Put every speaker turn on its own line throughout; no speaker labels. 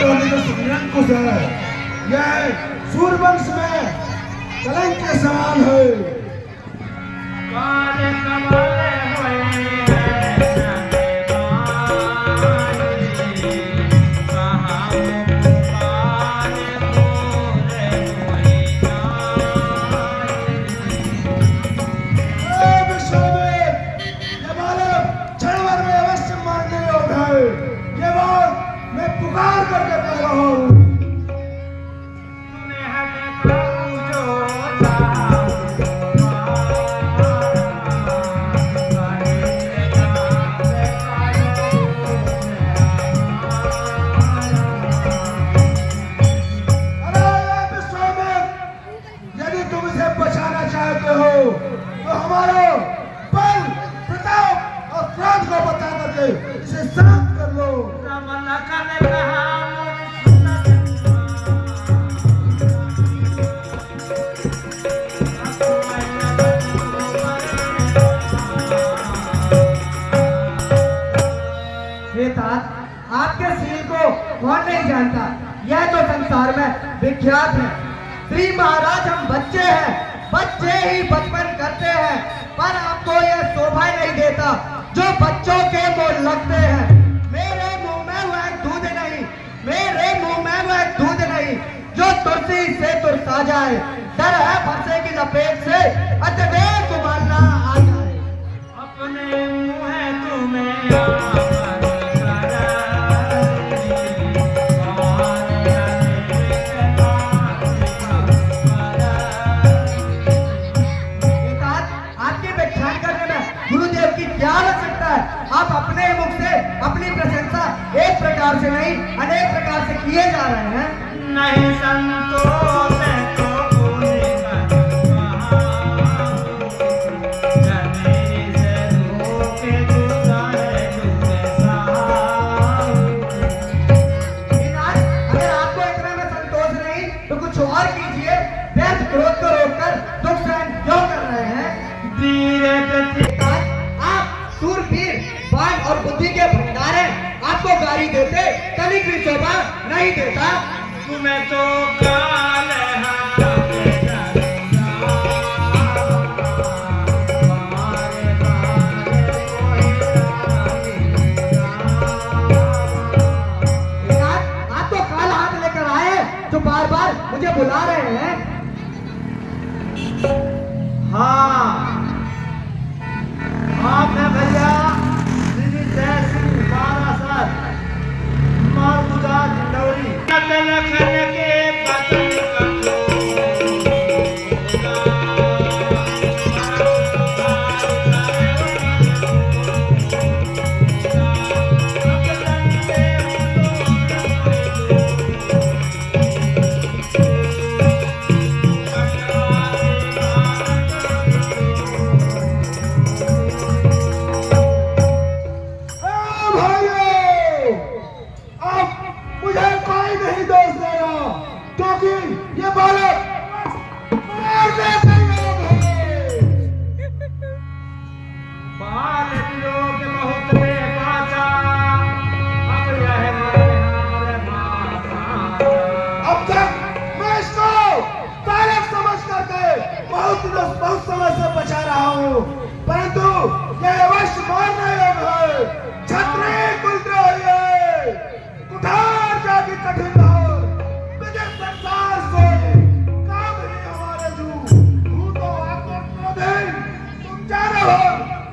डोली तो सुनियंकुश है, यह सूर्यवंश में कलंक के समान है।
काले कमले हुए
इसे शांत कर लो।
रमलका ने कहा
आपके सील को कौन नहीं जानता, यह तो संसार में विख्यात है। श्री महाराज हम बच्चे हैं, बच्चे ही बचपन करते हैं, पर आपको यह शोभा नहीं देता जो बच्चों के मुंह लगते हैं। मेरे मुंह में वह दूध नहीं, मेरे मुंह में वह दूध नहीं जो तुलसी से तुरसा जाए। डर है फंसे की लपेट से अतिवेग उबालना आ जाए।
अपने मुंह तुम्हें
आप अपने मुख से अपनी प्रशंसा एक प्रकार से नहीं अनेक प्रकार से किए जा रहे हैं।
नहीं संतोष तो
अगर आपको इतने में संतोष नहीं तो कुछ और कीजिए। व्यर्थ क्रोध को रोककर दुख सहन क्यों कर रहे हैं? बाण और बुद्धि के भंडार हैं, आपको गाली देते कलिक भी शोभा नहीं देता।
तुम्हें तो काल
आप तो काल हाथ लेकर आए जो बार बार मुझे बुला रहे हैं।
हाँ आपने भैया
बहुत समय से बचा रहा हूँ, परंतु यह अवश्य मारना योग है। क्षत्रिय कुलद्रोही है, कुठार जाति कठिन हो, विजय संसार सोई, काम ही हमारे जू, तू तो आत्मा क्रोधी, तुम जाने हो,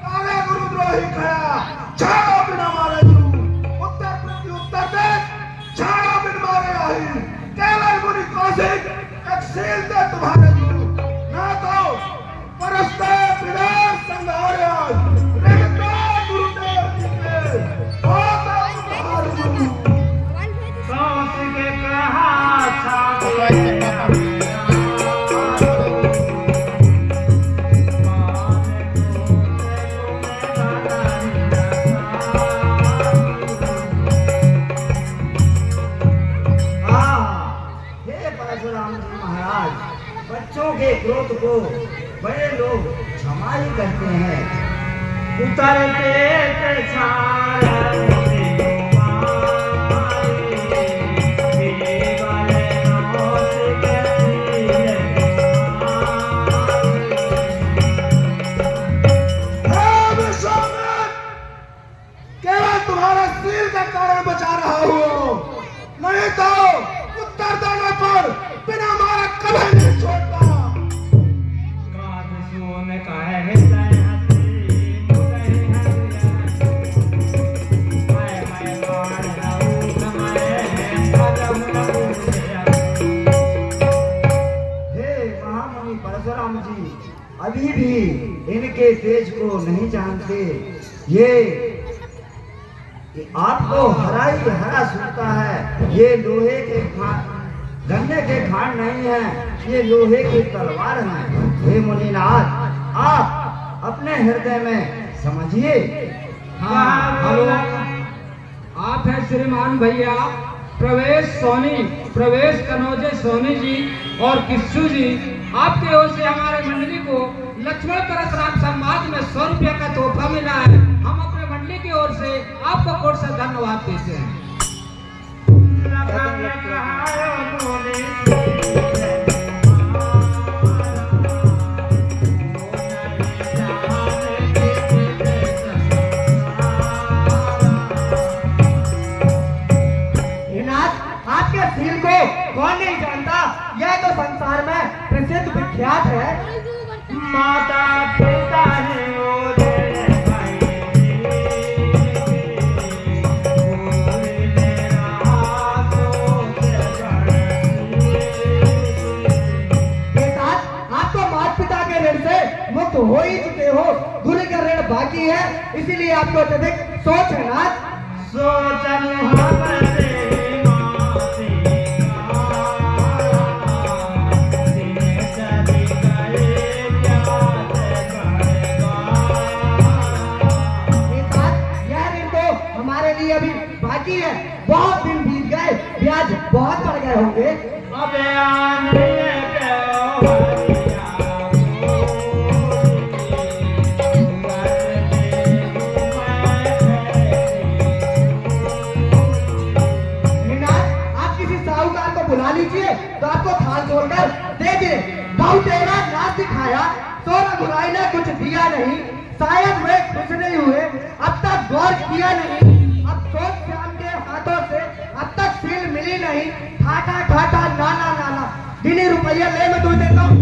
काले गुरुद्रोही खड़ा, छाड़ो बिना मारे जू, उत्तर प्रति उत्तर दे, छाड़ो बिन मारे आही, केवल मुनि कौशिक, एक सील दे तुम्हारे जू, ना तो परस्ते विनाश संहार्य रेखता गुरुदेव जी के होता तुम्हारे
सांस के कहा छावे
महाराज, बच्चों के क्रोध को बड़े लोग क्षमा ही करते हैं।
उतरते छाया
अभी भी इनके तेज को नहीं जानते। ये आपको हरा ही हरा सुनता है। ये लोहे के गन्ने के खान नहीं है, ये लोहे की तलवार है। हे मुनिनाथ, आप अपने हृदय में समझिए।
हाँ, हेलो, आप हैं श्रीमान भैया प्रवेश कनौजे सोनी जी और किस्सू जी। आपकी ओर से हमारे मंडली को लक्ष्मण परशुराम समाज में 100 रुपया का तोहफा मिला है। हम अपने मंडली की ओर से आपको कोट से धन्यवाद देते हैं।
आपके सील को कौन नहीं जानता? यह तो संसार में प्रसिद्ध विख्यात है।
माता पिता ने
मुक्त हो ही चुके हो, गुरु का ऋण बाकी है, इसीलिए आपको अत्यधिक सोच है नाथ। यह ऋण तो हमारे लिए अभी बाकी है। बहुत दिन बीत गए, ब्याज बहुत बढ़ गए होंगे। बुला लीजिए तो आपको थाल छोड़कर दे दे। बहुत तेरा नाच दिखाया, सोना बुराई ने कुछ दिया नहीं। शायद वे खुश नहीं हुए, अब तक गौर किया नहीं। अब सोच श्याम के हाथों से अब तक सील मिली नहीं। ठाठा ठाठा नाना नाना, गिनी रुपया ले मैं तुझे देता हूँ।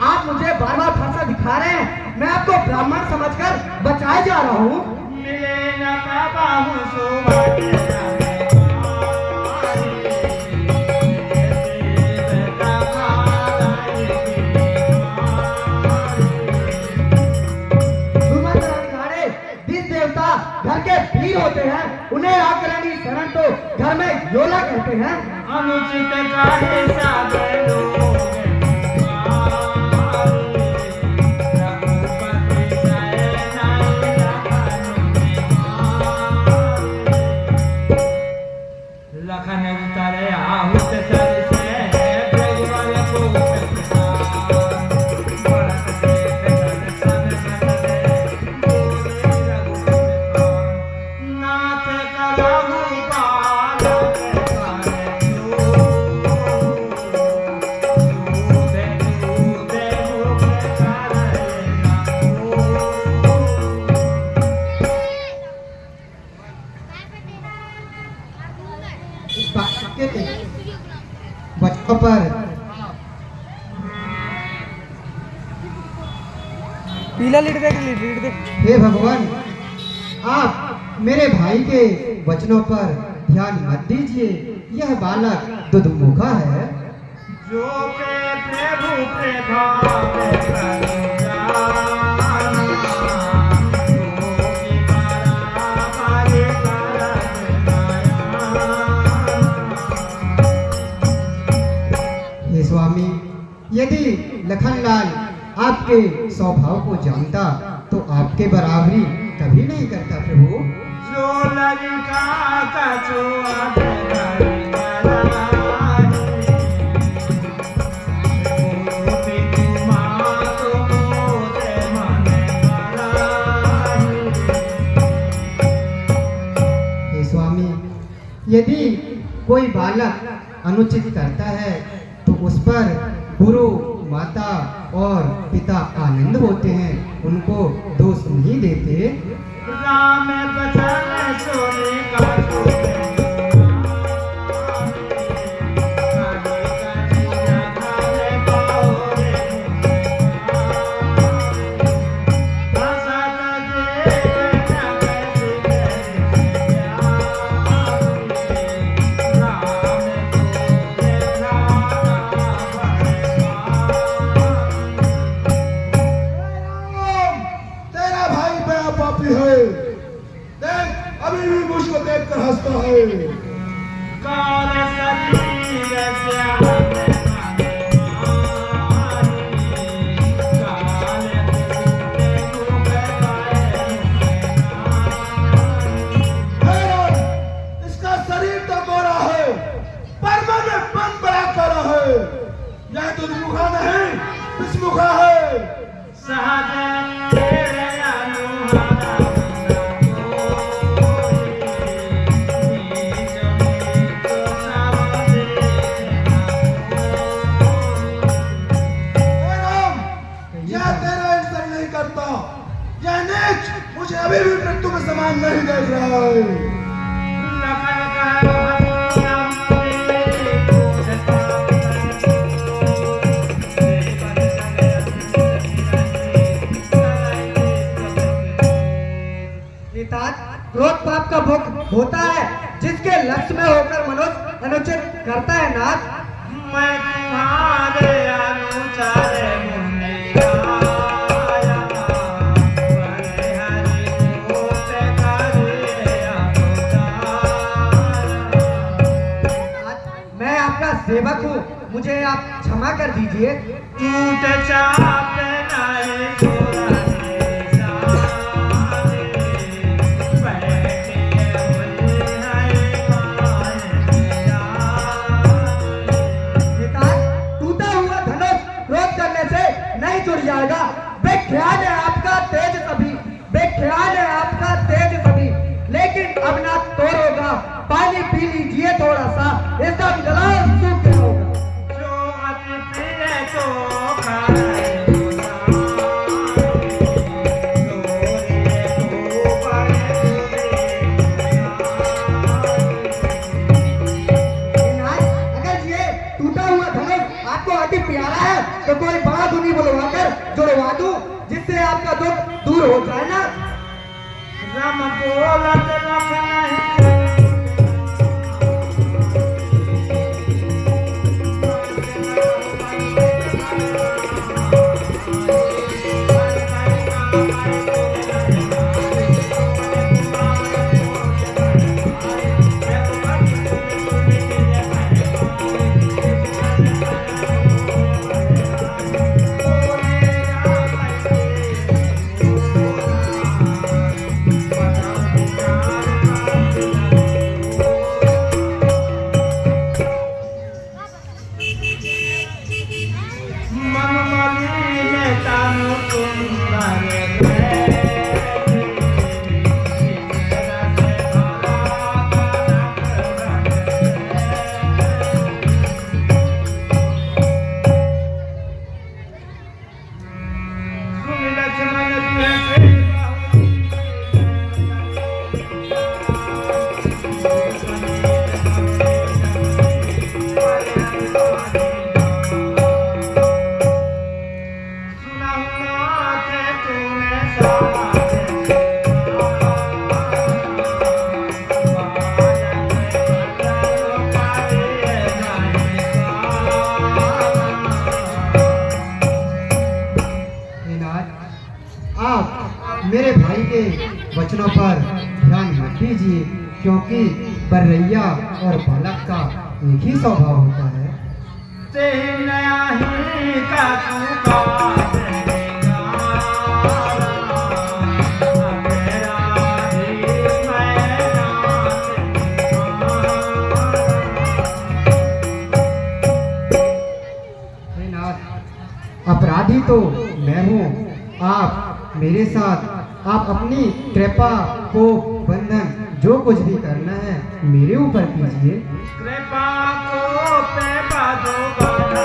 आप मुझे बार बार फरसा दिखा रहे हैं। मैं आपको ब्राह्मण समझकर बचाए जा रहा हूँ। घर के पीर होते हैं, उन्हें आकरणी शरण तो घर में योला कहते हैं।
अनुचित कार्य साधन लखन उतरे आहुत
बच्चों पर पीला लीड देख। हे भगवान, आप मेरे भाई के वचनों पर ध्यान मत दीजिए। यह बालक दुधमुखा है।
जो के प्रभु प्रभाव
स्वामी, यदि लखनलाल आपके स्वभाव को जानता तो आपके बराबरी कभी नहीं करता प्रभु।
जो लड़का का
यदि कोई बालक अनुचित करता है तो उस पर गुरु, माता और पिता आनंद होते हैं, उनको दोष नहीं देते।
राम बचन सोने का
तेरा भाई बड़ा पापी है। देख अभी भी मुझको देखकर हंसता है।
काल सतीर श्याम
हैरान, इसका शरीर तो गोरा है पर मन बड़ा काला है। यह तो दुमुखा नहीं पिछमुखा है।
सहज तेरे अनुहारा
हे राम, यह तेरा इंसान नहीं करता। यह नीच मुझे अभी भी मृत्यु के समान नहीं देख रहा है।
नितात, क्रोध पाप का भोग होता है जिसके लक्ष्य में होकर मनुष्य अनुचित करता है। नाथ,
मैं तुम्हारे अनुसार मुन्ने आया, बड़े हरि कोट करे अवतार।
मैं आपका सेवक हूँ, मुझे आप क्षमा कर दीजिए।
टूट चाप नाए छोरा
टूटा हुआ धनुष क्रोध करने से नहीं जुड़ जाएगा। बेख्याल है आपका तेज सभी, बेख्याल है आपका तेज सभी, लेकिन अब ना तोड़ होगा। पानी पी लीजिए थोड़ा सा, एकदम गला सूख गया होगा।
जो अति प्रिय तो खाए
अगर ये टूटा हुआ धनुष आपको अति प्यारा है तो कोई बड़ा गुनी बुलवाकर जुड़वा दूं, जिससे आपका दुख दूर हो जाए ना।
रम बोलत रम नहीं
मेरे भाई के वचनों पर ध्यान मत दीजिए, क्योंकि बर्रैया और बालक का एक ही स्वभाव होता है। अपराधी तो मैं हूँ, आप मेरे साथ, आप अपनी कृपा को बंधन जो कुछ भी करना है मेरे ऊपर कीजिए।
कृपा को पे बाजो गाना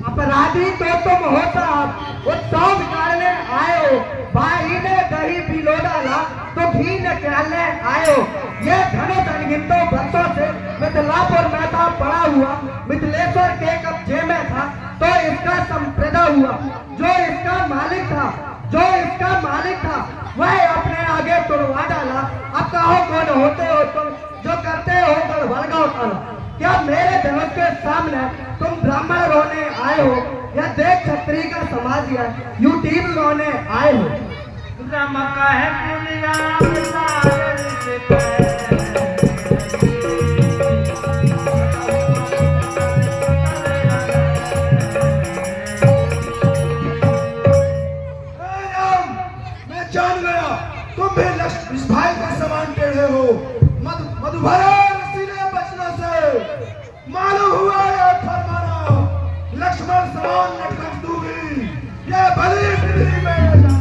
अपराधी तो तुम हो साहब, उत्सव बिगाड़ने आए हो। भाई ने दही पिलो डाला तो घी निकालने आए हो। ये घने अनगिनतों वर्षों से मिथिलापुर महताब पड़ा हुआ मिथिलेश्वर के कब्जे में था, तो इसका संप्रदा हुआ। जो इसका मालिक था वह अपने आगे तुड़वा डाला। अब कहो कौन होते हो तुम जो करते हो गड़बड़ घोटाला? क्या मेरे धनुष के सामने तुम ब्राह्मण रोने आए हो या देख छत्री का समाज या यूट्यूब रोने आए हो?
रमका है पुलिया सागर से
मैं जान गया तुम भी इस भाई के समान टेढ़े हो। मधुभरा रसीले बचनों से मालूम हुआ यह फरमाना, लक्ष्मण समान नटखट दूंगी यह भली पृथ्वी में जाना।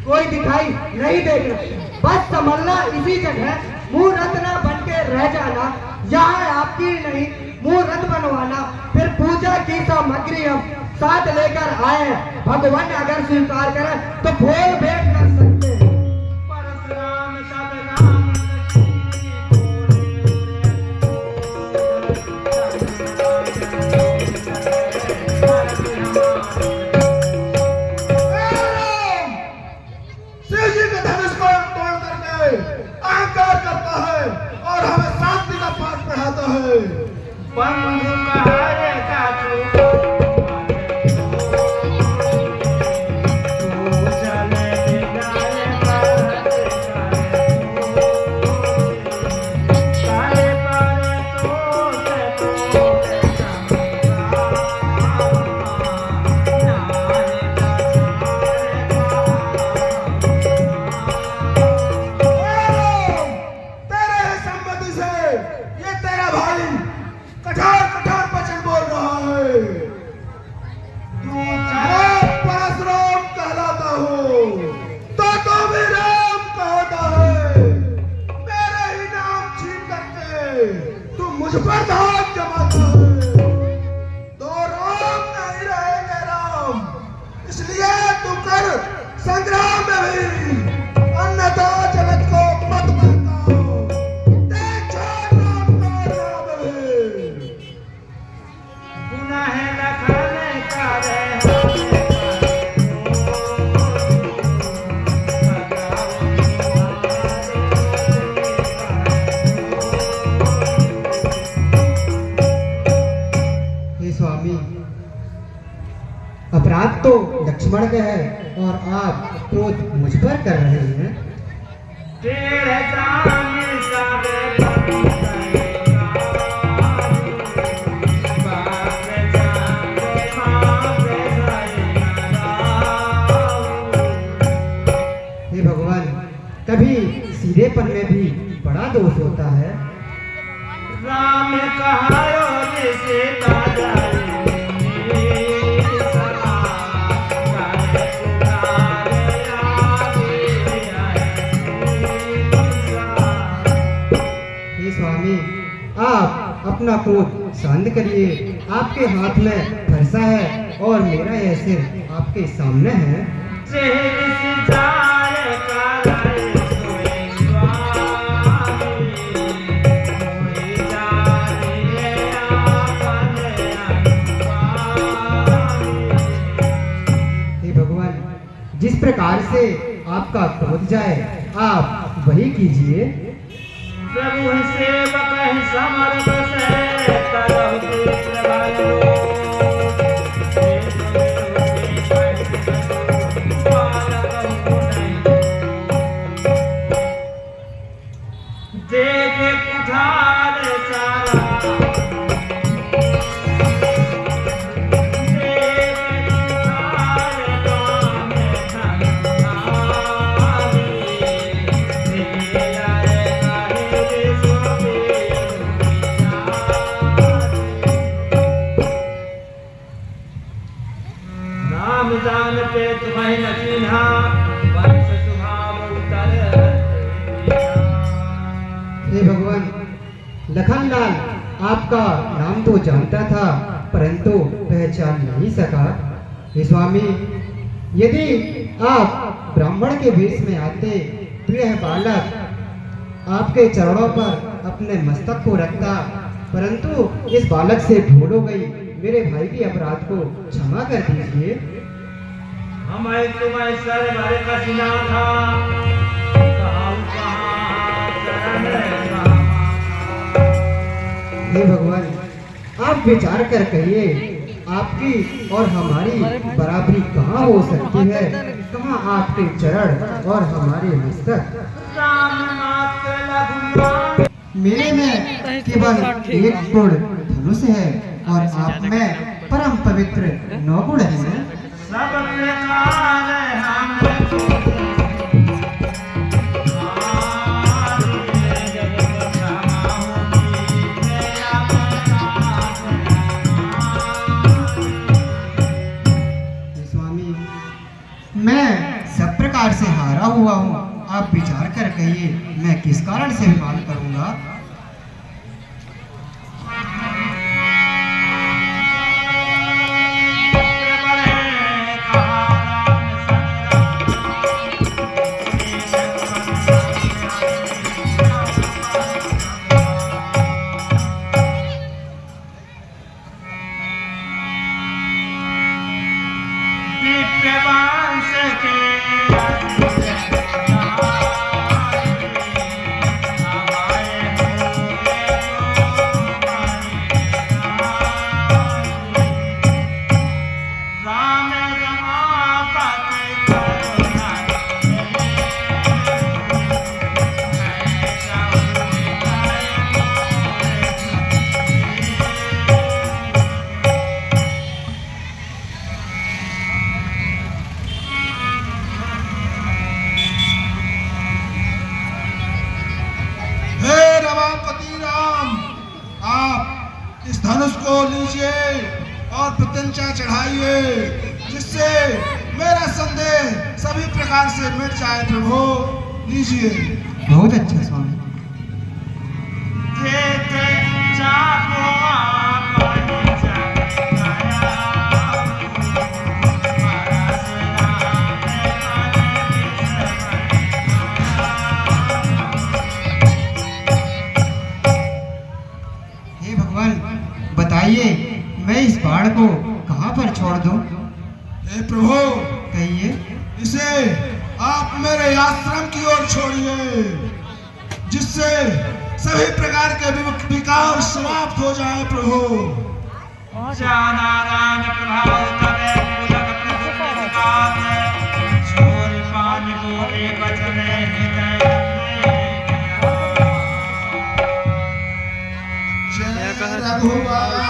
कोई दिखाई नहीं देगा। बस संभलना इसी जगह, मुंह रत्ना बन के रह जाना, यहाँ आपकी नहीं मुंह रत बनवाना। फिर पूजा की सामग्री हम साथ लेकर आए हैं, भगवान अगर स्वीकार करें तो भोल भेंट कर सकते हैं।
परशुराम सब राम
शिव जी के धनुष को तोड़ करके अहंकार करता है और हमें शांति का पाठ पढ़ाता है।
बंधु कहारे का तू चले जाए काले पारे तो
तेरे ही सम्मति से ये तेरा भाई कठोर कठोर वचन बोल रहा है। मैं परशुराम कहलाता हूँ तो तू भी राम कहता है। मेरे ही नाम छीन करके तू मुझ पर धाक जमाता है। तो राम नहीं रहेंगे राम, इसलिए तू कर संग्राम में भी, अन्यथा जगत को मत करता। देख छोड़ राम का राम भी।
गुनाह लखाने का रे
हे स्वामी, अपराध तो लक्ष्मण का है और आप क्रोध मुझ पर कर रहे हैं।
तेरे सामने सारे
हे भगवान, कभी सीधेपन में भी बड़ा दोष होता है।
राम कहायो जिसे
हे स्वामी, आप अपना क्रोध शांत करिए। आपके हाथ में फरसा है और मेरा यह सिर आपके सामने है। हे भगवान, जिस प्रकार से आपका क्रोध जाए आप वही कीजिए।
प्रभु सेवक समर्थ से करहु पुत्र भाइयो। देखे कुठार सारा नाम जानते तुम्हें न चिन्हा वंश स्वभाव उतर
हे भगवान, लखनलाल आपका नाम तो जानता था परंतु पहचान नहीं सका। हे स्वामी, यदि आप ब्राह्मण के वेश में आते तो यह बालक आपके चरणों पर अपने मस्तक को रखता, परंतु इस बालक से भूल हो गई। मेरे भाई के अपराध को क्षमा कर दीजिए।
हमें तुम्हें सर भर कसिना था कहाँ चरण कहाँ।
हे भगवान, आप विचार कर कहिए, आपकी और हमारी बराबरी कहाँ हो सकती है? कहाँ आपके चरण और हमारे मस्तक?
राम नाथ लघुमान
मेरे में केवल एक गुण धनुष है और आप में परम पवित्र 9 गुण हैं।
सब प्रकार
स्वामी, मैं सब प्रकार से हारा हूँ
सीतापति राम, आप इस धनुष को लीजिए और प्रत्यंचा चढ़ाइए, जिससे मेरा संदेह सभी प्रकार से मिट जाए। प्रभु लीजिए।
बहुत अच्छा स्वामी।
जेते जाको आपन जगाया, महाराज नाम
हे भगवान, बताइए मैं इस बाण को कहाँ पर छोड़ दूं?
हे प्रभु,
कहिए।
इसे आप मेरे आश्रम की ओर छोड़िए, जिससे सभी प्रकार के विकार समाप्त हो जाए। प्रभु
नारायण प्रभाव तबे पूजक प्रतिष्ठित, छोर पान गोरे बचने हृदय
जय रघुवर